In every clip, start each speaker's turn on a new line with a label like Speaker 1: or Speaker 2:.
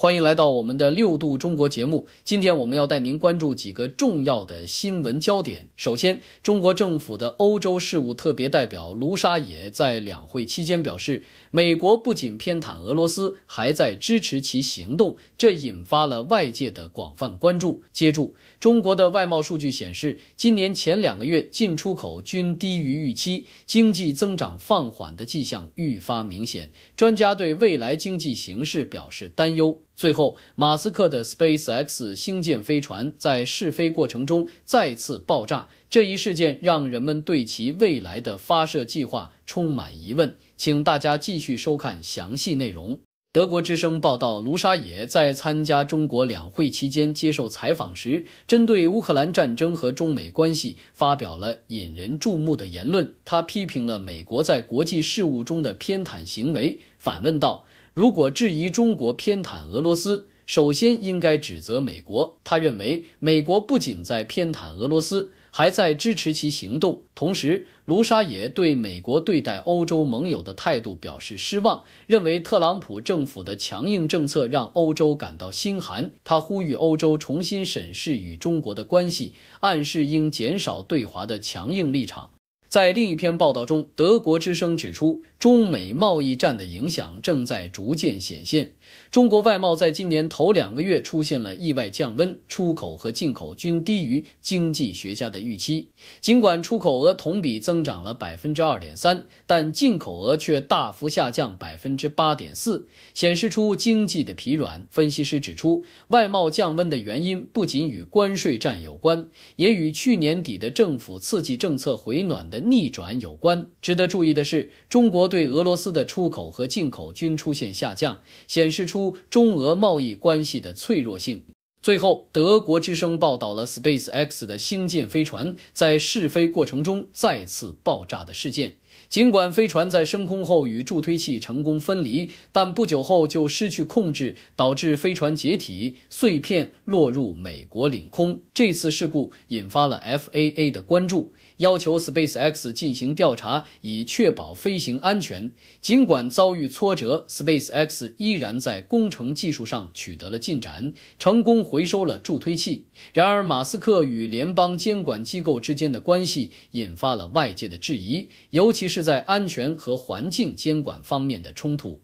Speaker 1: 欢迎来到我们的6度中国节目。今天我们要带您关注几个重要的新闻焦点。首先，中国政府的欧洲事务特别代表卢沙野在两会期间表示，美国不仅偏袒俄罗斯，还在支持其行动，这引发了外界的广泛关注。接住，中国的外贸数据显示，今年前2个月进出口均低于预期，经济增长放缓的迹象愈发明显。专家对未来经济形势表示担忧。最后，马斯克的 SpaceX 星舰飞船在试飞过程中再次爆炸，这一事件让人们对其未来的发射计划充满疑问。请大家继续收看详细内容。德国之声报道，卢沙野在参加中国两会期间接受采访时，针对乌克兰战争和中美关系发表了引人注目的言论。他批评了美国在国际事务中的偏袒行为，反问道：如果质疑中国偏袒俄罗斯，首先应该指责美国。他认为，美国不仅在偏袒俄罗斯，还在支持其行动。同时，卢沙野对美国对待欧洲盟友的态度表示失望，认为特朗普政府的强硬政策让欧洲感到心寒。他呼吁欧洲重新审视与中国的关系，暗示应减少对华的强硬立场。在另一篇报道中，德国之声指出，中美贸易战的影响正在逐渐显现。中国外贸在今年头2个月出现了意外降温，出口和进口均低于经济学家的预期。尽管出口额同比增长了 2.3%， 但进口额却大幅下降 8.4%， 显示出经济的疲软。分析师指出，外贸降温的原因不仅与关税战有关，也与去年底的政府刺激政策回暖的逆转有关。值得注意的是，中国对俄罗斯的出口和进口均出现下降，显示出中俄贸易关系的脆弱性。最后，德国之声报道了 SpaceX 的星舰飞船在试飞过程中再次爆炸的事件。尽管飞船在升空后与助推器成功分离，但不久后就失去控制，导致飞船解体，碎片落入美国领空。这次事故引发了 FAA 的关注，要求 SpaceX 进行调查，以确保飞行安全。尽管遭遇挫折， SpaceX 依然在工程技术上取得了进展，成功回收了助推器。然而，马斯克与联邦监管机构之间的关系引发了外界的质疑，尤其是在安全和环境监管方面的冲突。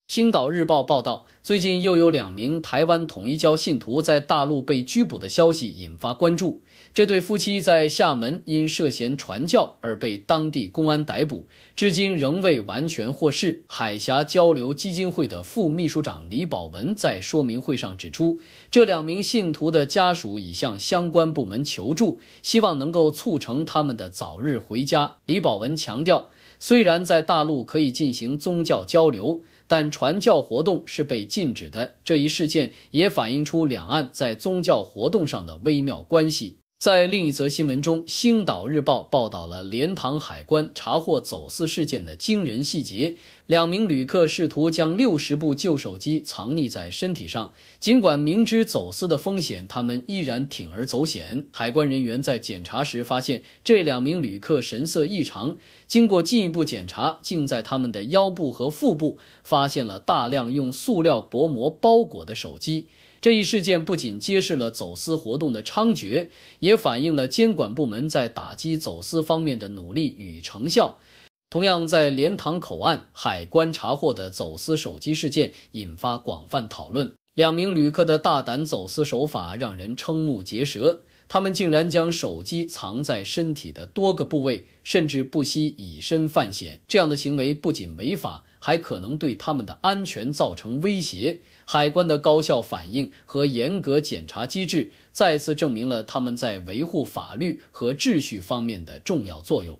Speaker 1: 星岛日报报道，最近又有2名台湾统一教信徒在大陆被拘捕的消息引发关注。这对夫妻在厦门因涉嫌传教而被当地公安逮捕，至今仍未完全获释。海峡交流基金会的副秘书长李宝文在说明会上指出，这2名信徒的家属已向相关部门求助，希望能够促成他们的早日回家。李宝文强调，虽然在大陆可以进行宗教交流，但传教活动是被禁止的。这一事件也反映出两岸在宗教活动上的微妙关系。在另一则新闻中，星岛日报报道了莲塘海关查获走私事件的惊人细节。2名旅客试图将60部旧手机藏匿在身体上，尽管明知走私的风险，他们依然铤而走险。海关人员在检查时发现，这2名旅客神色异常，经过进一步检查，竟在他们的腰部和腹部发现了大量用塑料薄膜包裹的手机。这一事件不仅揭示了走私活动的猖獗，也反映了监管部门在打击走私方面的努力与成效。同样，在莲塘口岸，海关查获的走私手机事件引发广泛讨论。2名旅客的大胆走私手法让人瞠目结舌，他们竟然将手机藏在身体的多个部位，甚至不惜以身犯险。这样的行为不仅违法，还可能对他们的安全造成威胁。海关的高效反应和严格检查机制再次证明了他们在维护法律和秩序方面的重要作用。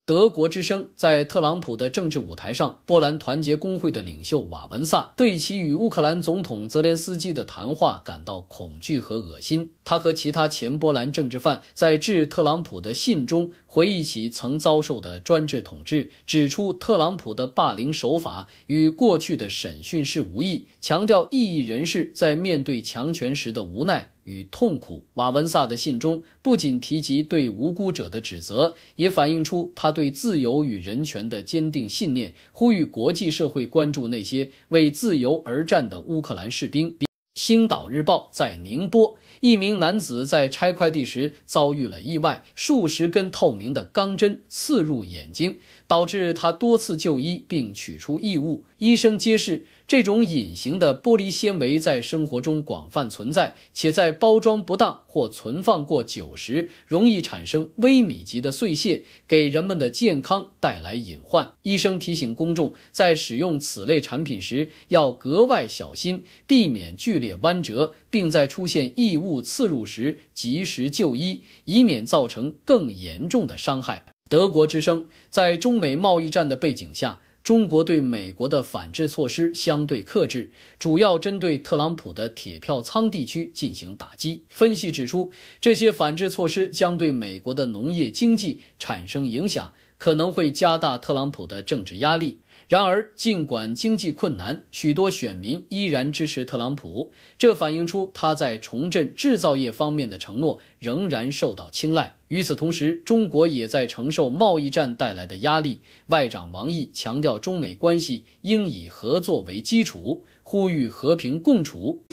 Speaker 1: 德国之声在特朗普的政治舞台上，波兰团结工会的领袖瓦文萨对其与乌克兰总统泽连斯基的谈话感到恐惧和恶心。他和其他前波兰政治犯在致特朗普的信中回忆起曾遭受的专制统治，指出特朗普的霸凌手法与过去的审讯是无异，强调异议人士在面对强权时的无奈与痛苦。瓦文萨的信中不仅提及对无辜者的指责，也反映出他对自由与人权的坚定信念，呼吁国际社会关注那些为自由而战的乌克兰士兵。星岛日报在宁波，一名男子在拆快递时遭遇了意外，数十根透明的钢针刺入眼睛，导致他多次就医并取出异物。医生揭示，这种隐形的玻璃纤维在生活中广泛存在，且在包装不当或存放过久时，容易产生微米级的碎屑，给人们的健康带来隐患。医生提醒公众，在使用此类产品时要格外小心，避免剧烈弯折，并在出现异物刺入时及时就医，以免造成更严重的伤害。德国之声，在中美贸易战的背景下，中国对美国的反制措施相对克制，主要针对特朗普的铁票仓地区进行打击。分析指出，这些反制措施将对美国的农业经济产生影响，可能会加大特朗普的政治压力。然而，尽管经济困难，许多选民依然支持特朗普，这反映出他在重振制造业方面的承诺仍然受到青睐。与此同时，中国也在承受贸易战带来的压力。外长王毅强调，中美关系应以合作为基础，呼吁和平共处。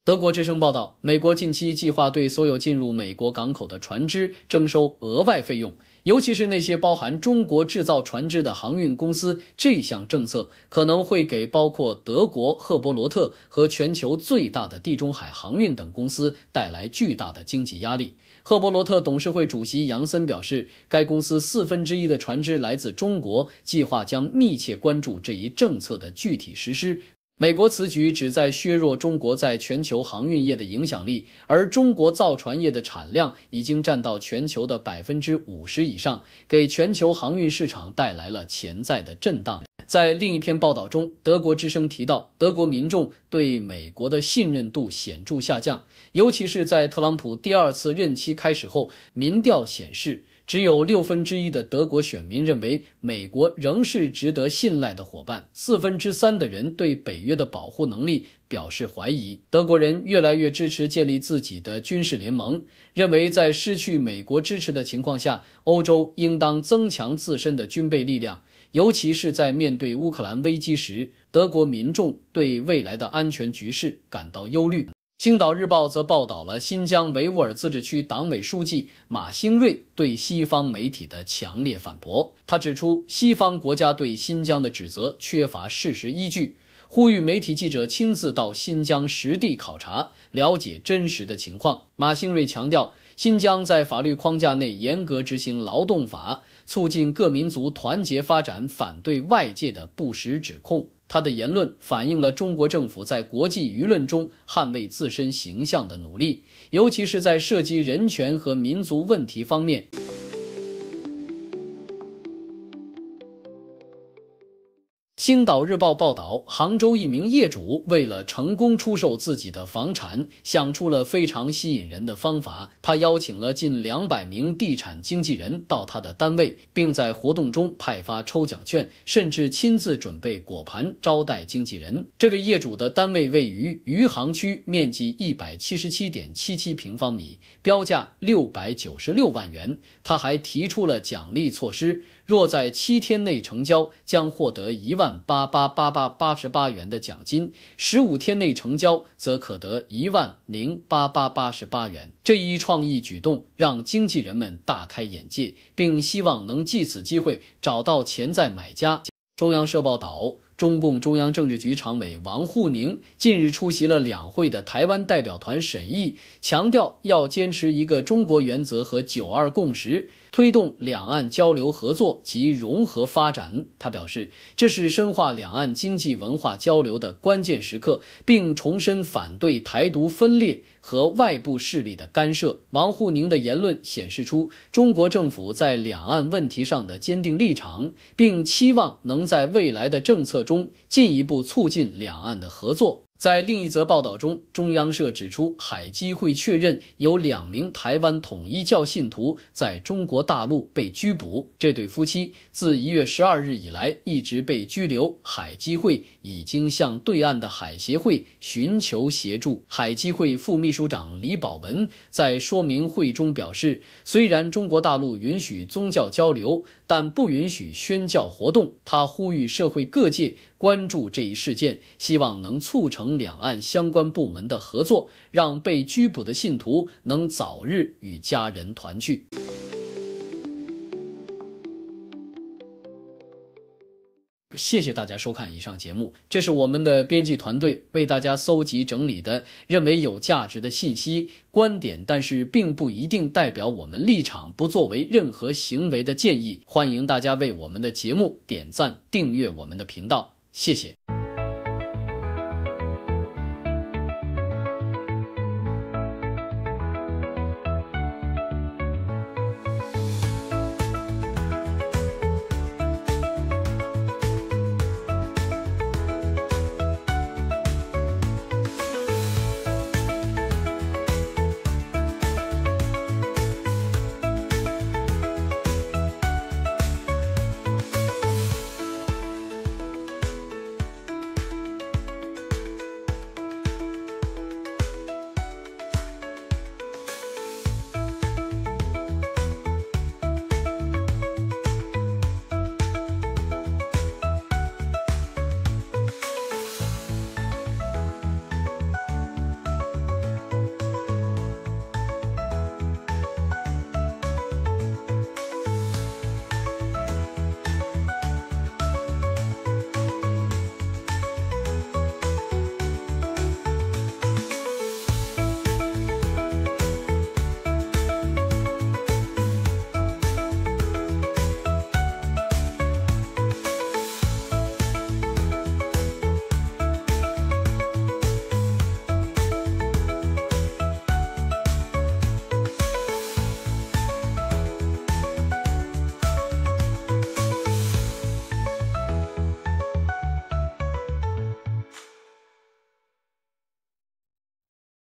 Speaker 1: 德国之声报道，美国近期计划对所有进入美国港口的船只征收额外费用，尤其是那些包含中国制造船只的航运公司。这项政策可能会给包括德国赫伯罗特和全球最大的地中海航运等公司带来巨大的经济压力。赫伯罗特董事会主席杨森表示，该公司1/4的船只来自中国，计划将密切关注这一政策的具体实施。美国此举旨在削弱中国在全球航运业的影响力，而中国造船业的产量已经占到全球的50%以上，给全球航运市场带来了潜在的震荡。在另一篇报道中，德国之声提到，德国民众对美国的信任度显著下降，尤其是在特朗普第2次任期开始后，民调显示，只有1/6的德国选民认为美国仍是值得信赖的伙伴，3/4的人对北约的保护能力表示怀疑。德国人越来越支持建立自己的军事联盟，认为在失去美国支持的情况下，欧洲应当增强自身的军备力量，尤其是在面对乌克兰危机时，德国民众对未来的安全局势感到忧虑。青岛日报则报道了新疆维吾尔自治区党委书记马兴瑞对西方媒体的强烈反驳。他指出，西方国家对新疆的指责缺乏事实依据，呼吁媒体记者亲自到新疆实地考察，了解真实的情况。马兴瑞强调，新疆在法律框架内严格执行劳动法，促进各民族团结发展，反对外界的不实指控。他的言论反映了中国政府在国际舆论中捍卫自身形象的努力，尤其是在涉及人权和民族问题方面。青岛日报报道，杭州一名业主为了成功出售自己的房产，想出了非常吸引人的方法。他邀请了近200名地产经纪人到他的单位，并在活动中派发抽奖券，甚至亲自准备果盘招待经纪人。这位业主的单位位于余杭区，面积177.77平方米，标价696万元。他还提出了奖励措施，若在7天内成交，将获得1888888元的奖金；15天内成交，则可得1008888元。这一创意举动让经纪人们大开眼界，并希望能借此机会找到潜在买家。中央社报道，中共中央政治局常委王沪宁近日出席了两会的台湾代表团审议，强调要坚持一个中国原则和9·2共识，推动两岸交流合作及融合发展。他表示，这是深化两岸经济文化交流的关键时刻，并重申反对台独分裂和外部势力的干涉。王沪宁的言论显示出中国政府在两岸问题上的坚定立场，并期望能在未来的政策中进一步促进两岸的合作。在另一则报道中，中央社指出，海基会确认有2名台湾统一教信徒在中国大陆被拘捕。这对夫妻自1月12日以来一直被拘留，海基会已经向对岸的海协会寻求协助。海基会副秘书长李宝文在说明会中表示，虽然中国大陆允许宗教交流，但不允许宣教活动。他呼吁社会各界关注这一事件，希望能促成两岸相关部门的合作，让被拘捕的信徒能早日与家人团聚。谢谢大家收看以上节目，这是我们的编辑团队为大家搜集整理的认为有价值的信息、观点，但是并不一定代表我们立场，不作为任何行为的建议。欢迎大家为我们的节目点赞、订阅我们的频道，谢谢。